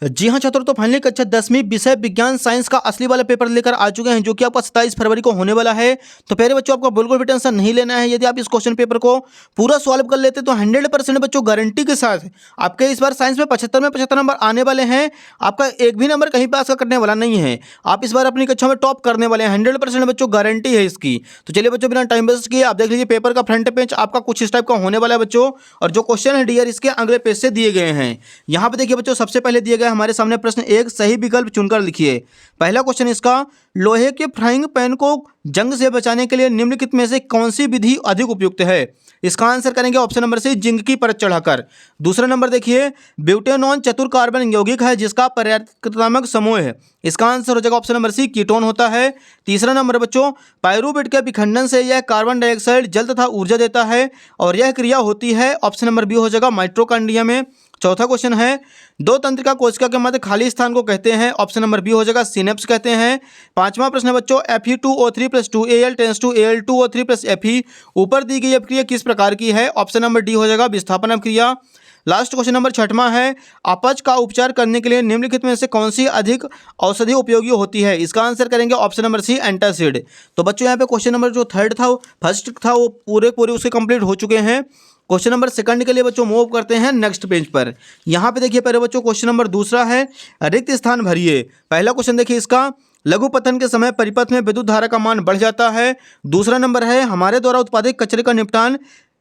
जी हाँ छात्रों, तो फाइनली कक्षा 10वीं विषय विज्ञान साइंस का असली वाला पेपर लेकर आ चुके हैं, जो कि आपका 27 फरवरी को होने वाला है। तो पहले बच्चों आपको बिल्कुल भी टेंशन नहीं लेना है। यदि आप इस क्वेश्चन पेपर को पूरा सॉल्व कर लेते तो 100% बच्चों गारंटी के साथ आपके इस बार साइंस में 75 में 75 नंबर आने वाले हैं। आपका एक भी नंबर कहीं पास करने वाला नहीं है। आप इस बार अपनी कक्षा में टॉप करने वाले हैं, 100% बच्चों गारंटी है इसकी। तो चलिए बच्चों, बिना टाइम वेस्ट किए आप देख लीजिए पेपर का फ्रंट पेज आपका कुछ इस टाइप का होने वाला है बच्चों। और जो क्वेश्चन है डियर इसके अगले पेज से दिए गए हैं। यहाँ पे देखिए बच्चों, सबसे पहले दिए गए हमारे सामने प्रश्न एक, सही विकल्प चुनकर लिखिए। पहला क्वेश्चन इसका, लोहे के फ्राइंग पैन को जंग से बचाने के लिए निम्नलिखित में से कौन सी विधि अधिक उपयुक्त है? इसका आंसर करेंगे ऑप्शन नंबर सी, जिंक की परत चढ़ाकर। दूसरा नंबर देखिए, ब्यूटेनॉन चतुर कार्बन यौगिक है जिसका पर्यायतात्मक समूह है। इसका आंसर हो जाएगा ऑप्शन नंबर सी, कीटोन होता है। तीसरा नंबर बच्चों, पायरुवेट के विखंडन से यह कार्बन डाइऑक्साइड जल तथा ऊर्जा देता है और यह क्रिया होती है, ऑप्शन नंबर बी हो जाएगा माइटोकॉन्ड्रिया में। चौथा क्वेश्चन है, दो तंत्रिका कोशिका के मध्य खाली स्थान को कहते हैं, ऑप्शन नंबर बी हो जाएगा सिनेप्स कहते हैं। पांचवा प्रश्न है बच्चों, Fe2O3 + 2Al tends to Al2O3 + Fe। ऊपर दी गई अभिक्रिया किस प्रकार की है? ऑप्शन नंबर डी हो जाएगा विस्थापन अभिक्रिया। लास्ट क्वेश्चन नंबर छठवां है, अपच का उपचार करने के लिए निम्नलिखित में से कौन सी अधिक औषधि उपयोगी होती है? इसका आंसर करेंगे ऑप्शन नंबर सी, एंटासिड। तो बच्चों यहाँ पे क्वेश्चन नंबर जो फर्स्ट था वो पूरे उसके कंप्लीट हो चुके हैं। क्वेश्चन नंबर सेकंड के लिए बच्चों मूव करते हैं नेक्स्ट पेज पर। यहाँ पे देखिए पहले बच्चों क्वेश्चन नंबर दूसरा है, रिक्त स्थान भरिए। पहला क्वेश्चन देखिए इसका, लघु पतन के समय परिपथ में विद्युत धारा का मान बढ़ जाता है। दूसरा नंबर है, हमारे द्वारा उत्पादित कचरे का निपटान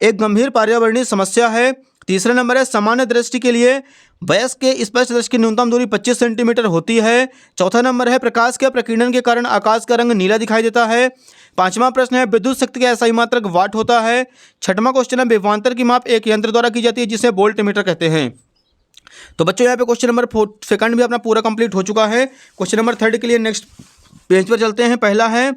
एक गंभीर पर्यावरणीय समस्या है। तीसरा नंबर है, सामान्य दृष्टि के लिए वयस्क के स्पष्ट दृष्टि की न्यूनतम दूरी 25 सेंटीमीटर होती है। चौथा नंबर है, प्रकाश के प्रकीर्णन के कारण आकाश का रंग नीला दिखाई देता है। पांचवा प्रश्न है, विद्युत शक्ति का SI मात्रक वाट होता है। छठवां क्वेश्चन है, विभवांतर की माप एक यंत्र द्वारा की जाती है जिसे वोल्ट मीटर कहते हैं। तो बच्चों यहाँ पे क्वेश्चन नंबर सेकंड भी अपना पूरा कंप्लीट हो चुका है। क्वेश्चन नंबर थर्ड के लिए नेक्स्ट पेज पर चलते हैं। पहला है,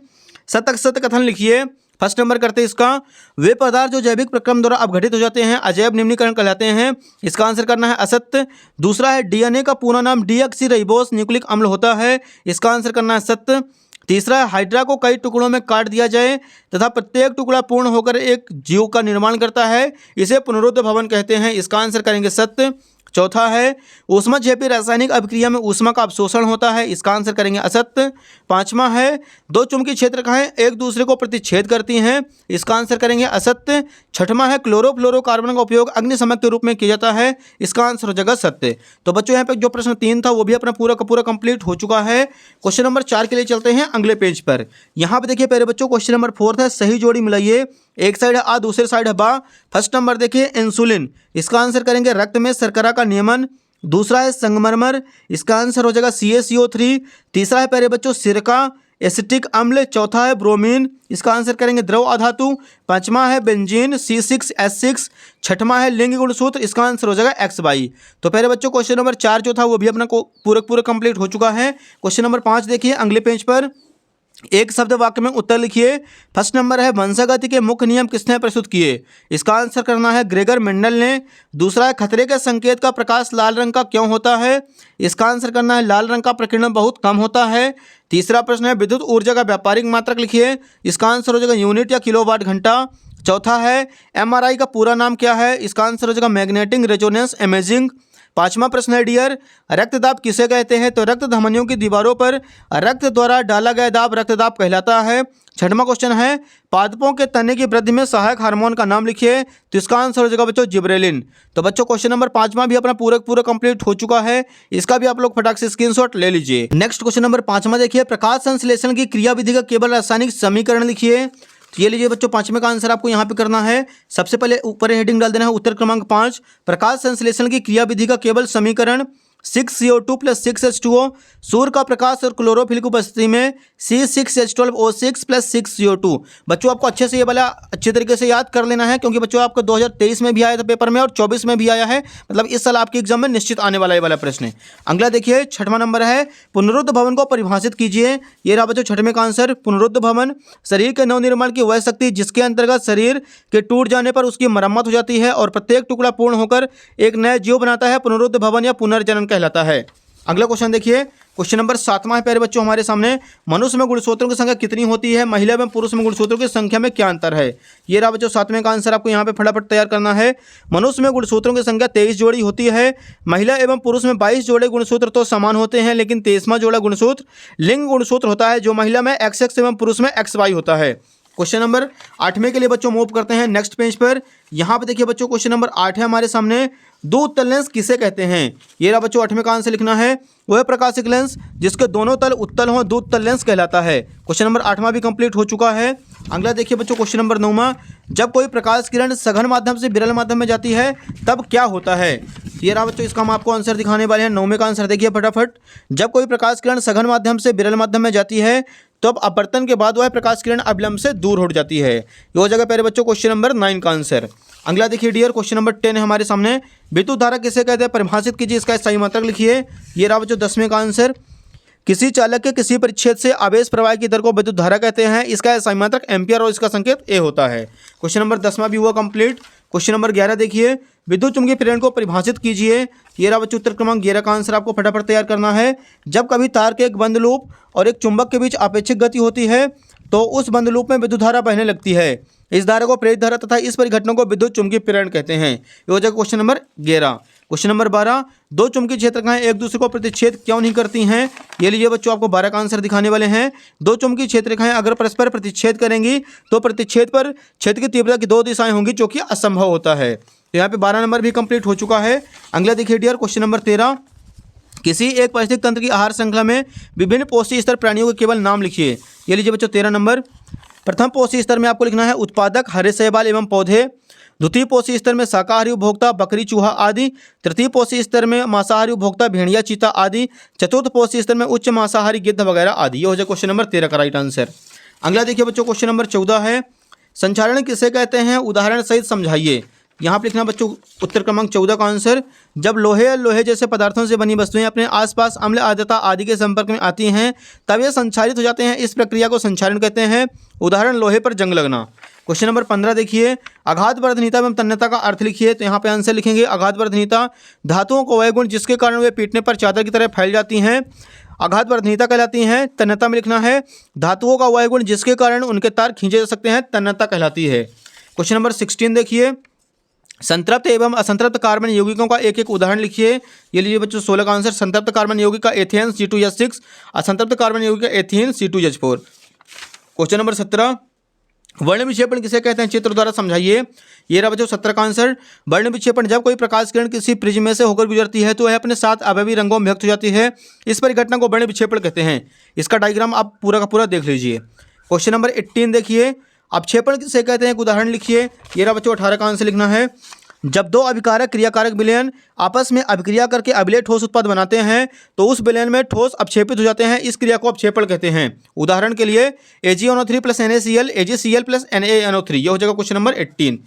सत्य कथन लिखिए। फर्स्ट नंबर करते हैं इसका, वे पदार्थ जो जैविक प्रक्रम द्वारा अपघटित हो जाते हैं अजैव निम्नीकरण कहलाते हैं। इसका आंसर करना है असत्य। दूसरा है, DNA का पूरा नाम डीऑक्सीराइबोस न्यूक्लिक अम्ल होता है। इसका आंसर करना है सत्य। तीसरा है, हाइड्रा को कई टुकड़ों में काट दिया जाए तथा प्रत्येक टुकड़ा पूर्ण होकर एक जीव का निर्माण करता है, इसे पुनरुत्थ भवन कहते हैं। इसका आंसर करेंगे सत्य। चौथा है, ऊष्माक्षेपी रासायनिक अभिक्रिया में ऊष्मा का अवशोषण होता है। इसका आंसर करेंगे असत्य। पांचवा है, दो चुंबकीय क्षेत्ररेखाएं एक दूसरे को प्रतिच्छेद करती हैं। इसका आंसर करेंगे असत्य। छठवां है, क्लोरोफ्लोरोकार्बन का उपयोग अग्निशमन के रूप में किया जाता है। इसका आंसर हो जाएगा सत्य। तो बच्चों यहाँ पे जो प्रश्न 3 था वो भी अपना पूरा का पूरा कंप्लीट हो चुका है। क्वेश्चन नंबर 4 के लिए चलते हैं अगले पेज पर। यहाँ पे देखिए पहले बच्चों क्वेश्चन नंबर 4 है, सही जोड़ी मिलाइए। एक साइड है आ, दूसरे साइड है बा। फर्स्ट नंबर देखिए इंसुलिन, इसका आंसर करेंगे रक्त में शर्करा का नियमन। दूसरा है संगमरमर, इसका आंसर हो जाएगा CaCO3। तीसरा है प्यारे बच्चों सिरका एसिटिक अम्ल। चौथा है ब्रोमीन, इसका आंसर करेंगे द्रव अधातु। पांचवा है बेंजीन C6H6। छठवां है लिंग गुणसूत्र, इसका आंसर हो जाएगा XY। तो पहले बच्चों क्वेश्चन नंबर 4 जो था वो भी अपना पूरा कंप्लीट हो चुका है। क्वेश्चन नंबर 5 देखिए अगले पेज पर, एक शब्द वाक्य में उत्तर लिखिए। फर्स्ट नंबर है, वंशागति के मुख्य नियम किसने प्रस्तुत किए? इसका आंसर करना है ग्रेगर मेंडल ने। दूसरा है, खतरे के संकेत का प्रकाश लाल रंग का क्यों होता है? इसका आंसर करना है लाल रंग का प्रकीर्णन बहुत कम होता है। तीसरा प्रश्न है, विद्युत ऊर्जा का व्यापारिक मात्रक लिखिए। इसका आंसर हो जाएगा यूनिट या किलोवाट घंटा। चौथा है, MRI का पूरा नाम क्या है? इसका आंसर हो जाएगा मैग्नेटिक रेजोनेंस इमेजिंग। पांचवा प्रश्न है डियर, रक्तदाब किसे कहते हैं? तो रक्त धमनियों की दीवारों पर रक्त द्वारा डाला गया दाब रक्तदाब कहलाता है। छठवां क्वेश्चन है, पादपों के तने की वृद्धि में सहायक हार्मोन का नाम लिखिए। तो इसका आंसर हो जाएगा बच्चों जिब्रेलिन। तो बच्चों क्वेश्चन नंबर 5वां भी अपना पूरा कंप्लीट हो चुका है। इसका भी आप लोग फटाक से स्क्रीनशॉट ले लीजिए। नेक्स्ट क्वेश्चन नंबर 5वां देखिए, प्रकाश संश्लेषण की क्रियाविधि का केवल रासायनिक समीकरण लिखिए। तो ये लीजिए बच्चों, 5वें का आंसर आपको यहाँ पे करना है। सबसे पहले ऊपर हेडिंग डाल देना है उत्तर क्रमांक 5, प्रकाश संश्लेषण की क्रियाविधि का केवल समीकरण 6CO2 + 6H2O। सूर्य का प्रकाश और क्लोरोफिल की उपस्थिति में C6H12O6 + 6CO2। बच्चों आपको अच्छे से ये वाला अच्छे तरीके से याद कर लेना है, क्योंकि बच्चों आपको 2023 में भी आया था पेपर में और 24 में भी आया है। मतलब इस साल आपके एग्जाम में निश्चित आने वाला ये वाला प्रश्न है। अगला देखिए 6वां नंबर है, पुनरुत्थ भवन को परिभाषित कीजिए। ये रहा बच्चों 6वें का आंसर। पुनरुत्थ भवन शरीर के नवनिर्माण की वह शक्ति जिसके अंतर्गत शरीर के टूट जाने पर उसकी मरम्मत हो जाती है और प्रत्येक टुकड़ा पूर्ण होकर एक नया जीव बनाता है, पुनरुत्थ भवन या पुनर्जनन कहलाता है। अगला क्वेश्चन देखिए क्वेश्चन नंबर 7वां है प्यारे बच्चों हमारे सामने, मनुष्य में गुणसूत्रों की संख्या कितनी होती है, महिला एवं पुरुष में गुणसूत्रों की संख्या में क्या अंतर है। ये रहा बच्चों 7वें का आंसर, आपको यहाँ पे फटाफट तैयार करना है। मनुष्य में गुणसूत्रों की संख्या 23 जोड़ी होती है, महिला एवं पुरुष में 22 जोड़े गुणसूत्र तो समान होते हैं, लेकिन 23वां जोड़ा गुणसूत्र लिंग गुणसूत्र होता है, जो महिला में XX एवं पुरुष में XY होता है। क्वेश्चन नंबर 8वें के लिए बच्चों मूव करते हैं नेक्स्ट पेज पर। यहाँ पे देखिए बच्चों क्वेश्चन नंबर 8 है हमारे सामने, दो उत्तल लेंस किसे कहते हैं। ये रहा बच्चों 8वें का आंसर लिखना है, वह प्रकाशिक लेंस जिसके दोनों तल उत्तल हों दो उत्तल लेंस कहलाता है। क्वेश्चन नंबर 8वां भी कंप्लीट हो चुका है। अगला देखिए बच्चों क्वेश्चन नंबर 9वां, जब कोई प्रकाश किरण सघन माध्यम से विरल माध्यम में जाती है तब क्या होता है। ये रहा बच्चों, इसका हम आपको आंसर दिखाने वाले हैं। 9वें का आंसर देखिए फटाफट, जब कोई प्रकाश किरण सघन माध्यम से विरल माध्यम में जाती है तो अब अपवर्तन के बाद वह प्रकाश किरण अविलंब से दूर हट जाती है। ये हो जाएगा प्यारे बच्चों क्वेश्चन नंबर 9 का आंसर। अगला देखिए डियर क्वेश्चन नंबर 10 है हमारे सामने, विद्युत धारा किसे कहते हैं, परिभाषित कीजिए, इसका सही मात्रक लिखिए। ये रहा बच्चों 10वें का आंसर, किसी चालक के किसी परिच्छेद से आवेश प्रवाह की दर को विद्युत धारा कहते हैं, इसका सही मात्रक एम्पियर और इसका संकेत ए होता है। क्वेश्चन नंबर 10वां भी हुआ कंप्लीट। क्वेश्चन नंबर 11 देखिए, विद्युत चुम्बकीय प्रेरण को परिभाषित कीजिए। ये रहा बच्चों उत्तर क्रमांक 11 का आंसर, आपको फटाफट तैयार करना है। जब कभी तार के एक बंद लूप और एक चुंबक के बीच अपेक्षिक गति होती है तो उस बंद लूप में विद्युत धारा बहने लगती है, इस धारा को प्रेरित धारा तथा इस परिघटना को विद्युत चुम्बकीय प्रेरण कहते हैं। ये हो जाएगा क्वेश्चन नंबर 11। क्वेश्चन नंबर 12, दो चुंबकीय क्षेत्रकाएं एक दूसरे को प्रतिच्छेद क्यों नहीं करती हैं। ये लीजिए बच्चों, आपको 12 का आंसर दिखाने वाले हैं। दो चुंबकीय क्षेत्रकाएं अगर परस्पर प्रतिच्छेद करेंगी तो प्रतिच्छेद पर क्षेत्र की तीव्रता की दो दिशाएं होंगी, जो कि असंभव होता है। तो यहाँ पे 12 नंबर भी कंप्लीट हो चुका है। अगला देखिए डियर क्वेश्चन नंबर 13, किसी एक पारिस्थितिक तंत्र की आहार श्रृंखला में विभिन्न पोषी स्तर प्राणियों के केवल नाम लिखिए। ये लीजिए बच्चों 13 नंबर, प्रथम पोषी स्तर में आपको लिखना है उत्पादक, हरे शैवाल एवं पौधे। द्वितीय पोषी स्तर में शाकाहारी उपभोक्ता, बकरी, चूहा आदि। तृतीय पोषी स्तर में मांसाहारी उपभोक्ता, भेड़िया, चीता आदि। चतुर्थ पोषी स्तर में उच्च मांसाहारी, गिद्ध वगैरह आदि। ये हो जाए क्वेश्चन नंबर 13 का राइट आंसर। अगला देखिए बच्चों क्वेश्चन नंबर 14 है, संचारण किसे कहते हैं, उदाहरण सहित समझाइए। यहाँ पर लिखना बच्चों उत्तर क्रमांक 14 का आंसर, जब लोहे या लोहे जैसे पदार्थों से बनी वस्तुएं अपने आसपास अम्ल, आर्द्रता आदि के संपर्क में आती हैं तब ये संचारित हो जाते हैं, इस प्रक्रिया को संचारण कहते हैं। उदाहरण लोहे पर जंग लगना। क्वेश्चन नंबर 15 देखिए, आघातवर्धनीयता एवं तन्यता का अर्थ लिखिए। तो यहाँ पे आंसर लिखेंगे आघातवर्धनीयता, धातुओं को वह गुण जिसके कारण वे पीटने पर चादर की तरह फैल जाती हैं, आघातवर्धनीयता कहलाती हैं। तन्यता में लिखना है धातुओं का वह गुण जिसके कारण उनके तार खींचे जा सकते हैं, तन्यता कहलाती है। क्वेश्चन नंबर 16 देखिए, संतृप्त एवं असंतृप्त कार्बन यौगिकों का एक एक उदाहरण लिखिए। ये लीजिए बच्चों 16 का आंसर, संतृप्त कार्बन यौगिक का एथेन C2H6, असंतृप्त कार्बन यौगिक का एथीन C2H4। क्वेश्चन नंबर 17, वर्ण विक्षेपण किसे कहते हैं, चित्र द्वारा समझाइए। ये रहा बच्चों 17 का आंसर, वर्ण विक्षेपण, जब कोई प्रकाश किरण किसी प्रिज्म में से होकर गुजरती है तो वह अपने 7 अवयवी रंगों में व्यक्त हो जाती है, इस परिघटना को वर्ण विक्षेपण कहते हैं। इसका डायग्राम आप पूरा का पूरा देख लीजिए। क्वेश्चन नंबर 18 देखिए, अपक्षेपण किसे कहते हैं, एक उदाहरण लिखिए। ये रहा बच्चों 18 का आंसर लिखना है, जब दो अभिकारक क्रियाकारक विलयन आपस में अभिक्रिया करके अभिलेय ठोस उत्पाद बनाते हैं तो उस विलयन में ठोस अपक्षेपित हो जाते हैं, इस क्रिया को अपक्षेपण कहते हैं। उदाहरण के लिए AgNO3 + NaCl, AgCl + NaNO3। ये हो जाएगा क्वेश्चन नंबर 18।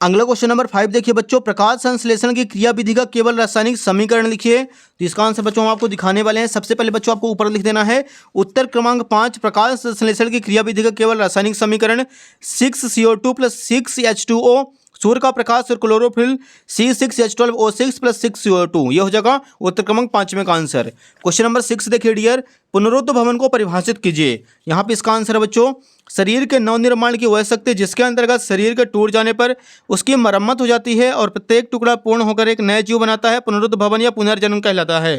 अगला क्वेश्चन नंबर 5 देखिए बच्चों, प्रकाश संश्लेषण की क्रिया विधि का केवल रासायनिक समीकरण लिखिए। तो इसका आंसर बच्चों हम आपको दिखाने वाले हैं। सबसे पहले बच्चों आपको ऊपर लिख देना है उत्तर क्रमांक 5, प्रकाश संश्लेषण की क्रिया विधि का केवल रासायनिक समीकरण 6CO2 + 6H2O, सूर्य का प्रकाश और क्लोरोफिल C6H12O6 + 6CO2। ये हो जाएगा उत्तर क्रमांक 5वें का आंसर। क्वेश्चन नंबर 6 देखिए डियर, पुनरुद्ध भवन को परिभाषित कीजिए। यहाँ पे इसका आंसर है बच्चों, शरीर के नवनिर्माण की वह शक्ति जिसके अंतर्गत शरीर के टूट जाने पर उसकी मरम्मत हो जाती है और प्रत्येक टुकड़ा पूर्ण होकर एक नया जीव बनाता है, पुनरुद्ध भवन या पुनर्जन्म कहलाता है।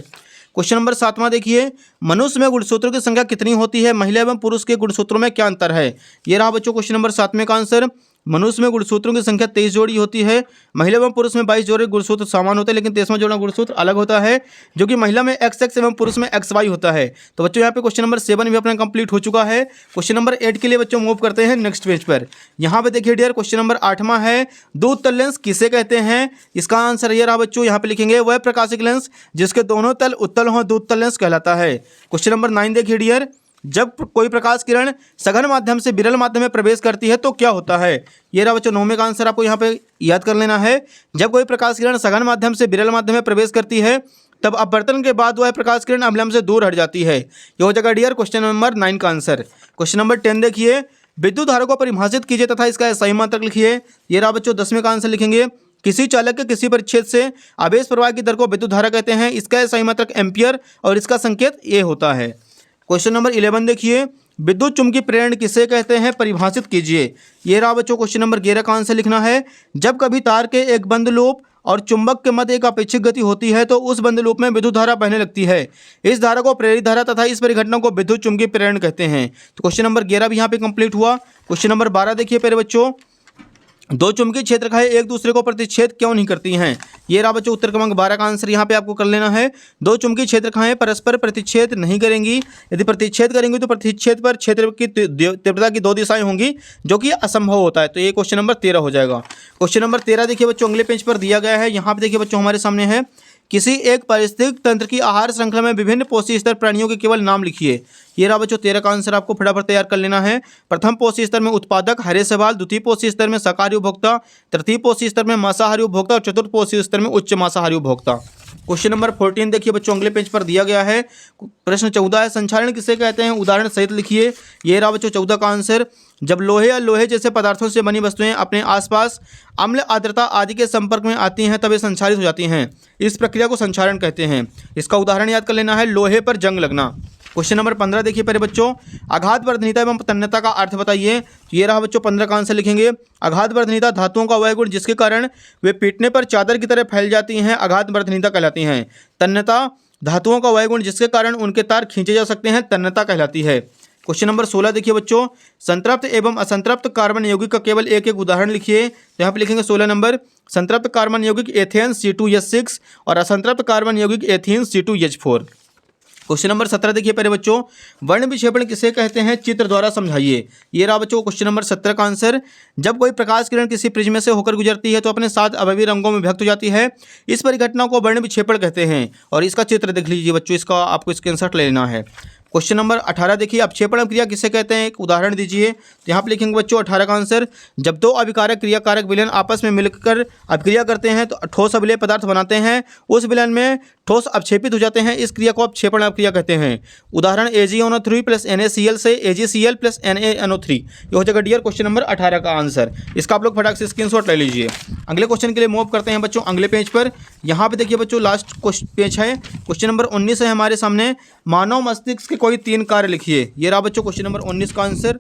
क्वेश्चन नंबर 7वां देखिए, मनुष्य में गुणसूत्रों की संख्या कितनी होती है, महिला एवं पुरुष के गुणसूत्रों में क्या अंतर है। ये रहा बच्चों क्वेश्चन नंबर 7वें का आंसर, मनुष्य में गुणसूत्रों की संख्या 23 जोड़ी होती है, महिला एवं पुरुष में 22 जोड़े गुणसूत्र समान होते हैं, लेकिन 23वां जोड़ा गुणसूत्र अलग होता है, जो कि महिला में XX एवं पुरुष में XY होता है। तो बच्चों यहाँ पे क्वेश्चन नंबर 7 भी अपना कंप्लीट हो चुका है। क्वेश्चन नंबर 8 के लिए बच्चों मूव करते हैं नेक्स्ट पेज पर। यहाँ पे देखिए डियर क्वेश्चन नंबर 8वां है, दो उत्तल लेंस किसे कहते हैं। इसका आंसर ये रहा बच्चों, यहाँ पे लिखेंगे वह प्रकाशिक लेंस जिसके दोनों तल उत्तल हों, दो उत्तल लेंस कहलाता है। क्वेश्चन नंबर 9 देखिए डियर, जब कोई प्रकाश किरण सघन माध्यम से विरल माध्यम में प्रवेश करती है तो क्या होता है। ये रहा बच्चों 9वें का आंसर, आपको यहाँ पे याद कर लेना है। जब कोई प्रकाश किरण सघन माध्यम से विरल माध्यम में प्रवेश करती है तब अपवर्तन के बाद वह प्रकाश किरण अविलंब से दूर हट जाती है। ये हो जाएगा डियर क्वेश्चन नंबर 9 का आंसर। क्वेश्चन नंबर 10 देखिए, विद्युत धारा को परिभाषित कीजिए तथा इसका सही मात्रक लिखिए। ये रहा बच्चों 10वें का आंसर लिखेंगे, किसी चालक के किसी परिच्छेद से आवेश प्रवाह की दर को विद्युत धारा कहते हैं। इसका सही मात्रक एम्पियर और इसका संकेत ए होता है। क्वेश्चन नंबर 11 देखिए, विद्युत चुम्बकीय प्रेरण किसे कहते हैं, परिभाषित कीजिए। ये रहा बच्चों क्वेश्चन नंबर 11 का आंसर लिखना है। जब कभी तार के एक बंद लूप और चुंबक के मध्य एक अपेक्षित गति होती है तो उस बंद लूप में विद्युत धारा बहने लगती है। इस धारा को प्रेरित धारा तथा इस परिघटना को विद्युत चुम्बकीय प्रेरण कहते हैं। तो क्वेश्चन नंबर 11 भी यहाँ पे कंप्लीट हुआ। क्वेश्चन नंबर 12 देखिए प्यारे बच्चों, दो चुंबकीय क्षेत्ररेखाएं एक दूसरे को प्रतिच्छेद क्यों नहीं करती हैं। ये रहा बच्चों उत्तर क्रमांक 12 का आंसर यहाँ पे आपको कर लेना है। दो चुंबकीय क्षेत्ररेखाएं परस्पर प्रतिच्छेद नहीं करेंगी। यदि प्रतिच्छेद करेंगी तो प्रतिच्छेद पर क्षेत्र की तीव्रता की दो दिशाएं होंगी, जो कि असंभव होता है। तो ये क्वेश्चन नंबर 13 हो जाएगा। क्वेश्चन नंबर 13 देखिए बच्चों अगले पेज पर दिया गया है। यहाँ पे देखिए बच्चों हमारे सामने है, किसी एक पारिस्थितिक तंत्र की आहार श्रृंखला में विभिन्न पोषी स्तर प्राणियों के केवल नाम लिखिए। ये रहा बच्चों 13 का आंसर आपको फटाफट तैयार कर लेना है। प्रथम पोषी स्तर में उत्पादक हरे सवाल, द्वितीय पोषी स्तर में शाकाहारी उपभोक्ता, तृतीय पोषी स्तर में मांसाहारी उपभोक्ता और चतुर्थ पोषी स्तर में उच्च मांसाहारी उपभोक्ता। क्वेश्चन नंबर 14 देखिए बच्चों अगले पेज पर दिया गया है। प्रश्न 14 है, संक्षारण किसे कहते हैं, उदाहरण सहित लिखिए। ये रहा बच्चों 14 का आंसर। जब लोहे या लोहे जैसे पदार्थों से बनी वस्तुएं अपने आसपास अम्ल, आर्द्रता आदि के संपर्क में आती हैं तब ये संक्षारित हो जाती हैं। इस प्रक्रिया को संक्षारण कहते हैं। इसका उदाहरण याद कर लेना है, लोहे पर जंग लगना। क्वेश्चन नंबर 15 देखिए प्यारे बच्चों, आघातवर्धनीयता एवं तन्यता का अर्थ बताइए। ये रहा बच्चों 15 का आंसर लिखेंगे। आघातवर्धनीयता धातुओं का वह गुण जिसके कारण वे पीटने पर चादर की तरह फैल जाती हैं, आघातवर्धनीयता कहलाती हैं। तन्यता धातुओं का वह गुण जिसके कारण उनके तार खींचे जा सकते हैं, तन्यता कहलाती है। क्वेश्चन नंबर 16 देखिए बच्चों, संतृप्त एवं असंतृप्त कार्बन यौगिक का केवल एक एक उदाहरण लिखिए। तो यहाँ पे लिखेंगे 16 नंबर, संतृप्त कार्बन यौगिक एथेन C2H6 और असंतृप्त कार्बन यौगिक एथीन C2H4। क्वेश्चन नंबर 17 देखिए प्यारे बच्चों, वर्ण विक्षेपण किसे कहते हैं, चित्र द्वारा समझाइए। ये रहा बच्चों क्वेश्चन नंबर 17 का आंसर। जब कोई प्रकाश किरण किसी प्रिज्म से होकर गुजरती है तो अपने 7 अवयवी रंगों में विभक्त हो जाती है। इस परिघटना को वर्ण विक्षेपण कहते हैं और इसका चित्र देख लीजिए बच्चों, इसका आपको स्क्रीनशॉट ले लेना है। क्वेश्चन नंबर 18 देखिए, अपक्षेपण क्रिया किसे कहते हैं, एक उदाहरण दीजिए। तो यहाँ पे लिखेंगे बच्चों 18 का आंसर। जब दो अभिकारक क्रियाकारक विलयन आपस में मिलकर अभिक्रिया करते हैं तो ठोस अभिलेय पदार्थ बनाते हैं, उस विलयन में ठोस अपक्षेपित हो जाते हैं, इस क्रिया को अपक्षेपण अभिक्रिया कहते हैं। उदाहरण AgNO3 प्लस NaCl से AgCl प्लस NaNO3। ये हो जाएगा डियर क्वेश्चन नंबर 18 का आंसर। इसका आप लोग फटाक से स्क्रीनशॉट ले लीजिए। अगले क्वेश्चन के लिए मूव करते हैं बच्चों अगले पेज पर। यहाँ पे देखिए बच्चों लास्ट पेज है, क्वेश्चन नंबर 19 है हमारे सामने। मानव मस्तिष्क के कोई 3 कार्य लिखिए। ये रहा बच्चों क्वेश्चन नंबर 19 का आंसर।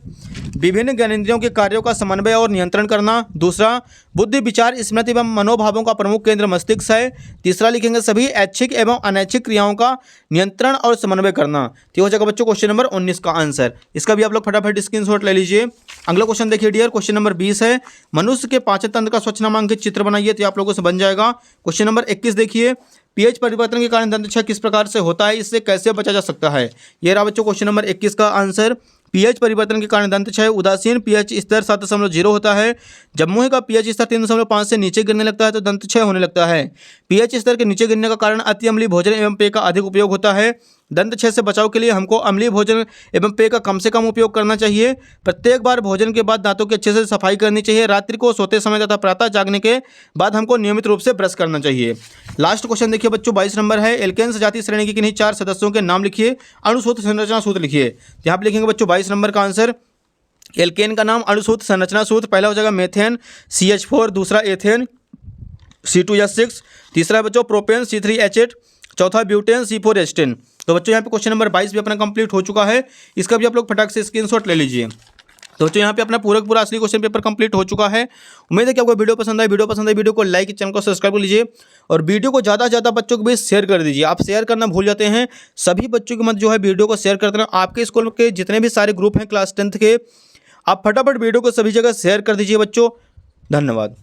विभिन्न ज्ञानेंद्रियों के कार्यों का समन्वय और नियंत्रण करना। दूसरा, बुद्धि, विचार, स्मृति एवं मनोभावों का प्रमुख केंद्र मस्तिष्क है। तीसरा लिखेंगे सभी ऐच्छिक एवं अनैच्छिक क्रियाओं का नियंत्रण और समन्वय करना। तो हो जाएगा बच्चों क्वेश्चन नंबर 19 का आंसर। इसका भी आप लोग फटाफट स्क्रीनशॉट ले लीजिए। अगला क्वेश्चन देखिए डियर, क्वेश्चन नंबर 20 है, मनुष्य के पाचन तंत्र का स्वच्छ नामांकित चित्र बनाइए। तो आप लोगों से बन जाएगा। क्वेश्चन नंबर 21 देखिए, पीएच परिवर्तन के कारण दंतक्षय किस प्रकार से होता है, इससे कैसे बचा जा सकता है। ये रहा बच्चों क्वेश्चन नंबर 21 का आंसर। पीएच परिवर्तन के कारण दंतक्षय उदासीन पीएच स्तर 7.0 होता है। जब मुंह का पीएच स्तर 3.5 से नीचे गिरने लगता है तो दंतक्षय होने लगता है। पीएच स्तर के नीचे गिरने का कारण अति अम्लीय भोजन एवं पेय का अधिक उपयोग होता है। दंतक्षय से बचाव के लिए हमको अम्लीय भोजन एवं पेय का कम से कम उपयोग करना चाहिए। प्रत्येक बार भोजन के बाद दांतों की अच्छे से सफाई करनी चाहिए। रात्रि को सोते समय तथा प्रातः जागने के बाद हमको नियमित रूप से ब्रश करना चाहिए। लास्ट क्वेश्चन देखिए बच्चों 22 नंबर है, एल्केन्स जाति श्रेणी के किन्हीं 4 सदस्यों के नाम लिखिए, अणुसूत्र संरचना सूत्र लिखिए। यहाँ पे लिखेंगे बच्चों 22 नंबर का आंसर। एल्केन का नाम अणुसूत्र संरचना सूत्र, पहला हो जाएगा मेथेन CH4, दूसरा एथेन C2H6, तीसरा है बच्चों प्रोपेन C3H8, चौथा ब्यूटेन C4H10। तो बच्चों यहाँ पे क्वेश्चन नंबर 22 भी अपना कंप्लीट हो चुका है। इसका भी आप लोग फटाक से स्क्रीनशॉट ले लीजिए। तो बच्चों यहाँ पे अपना पूरा असली क्वेश्चन पेपर कंप्लीट हो चुका है। उम्मीद है कि आपको वीडियो पसंद आई। वीडियो को लाइक, चैनल को सब्सक्राइब कर लीजिए और वीडियो को ज़्यादा से ज़्यादा बच्चों के बीच शेयर कर दीजिए। आप शेयर करना भूल जाते हैं, सभी बच्चों के मत जो है वीडियो को शेयर कर देना। आपके स्कूल के जितने भी सारे ग्रुप हैं क्लास 10th के, आप फटाफट वीडियो को सभी जगह शेयर कर दीजिए बच्चों। धन्यवाद।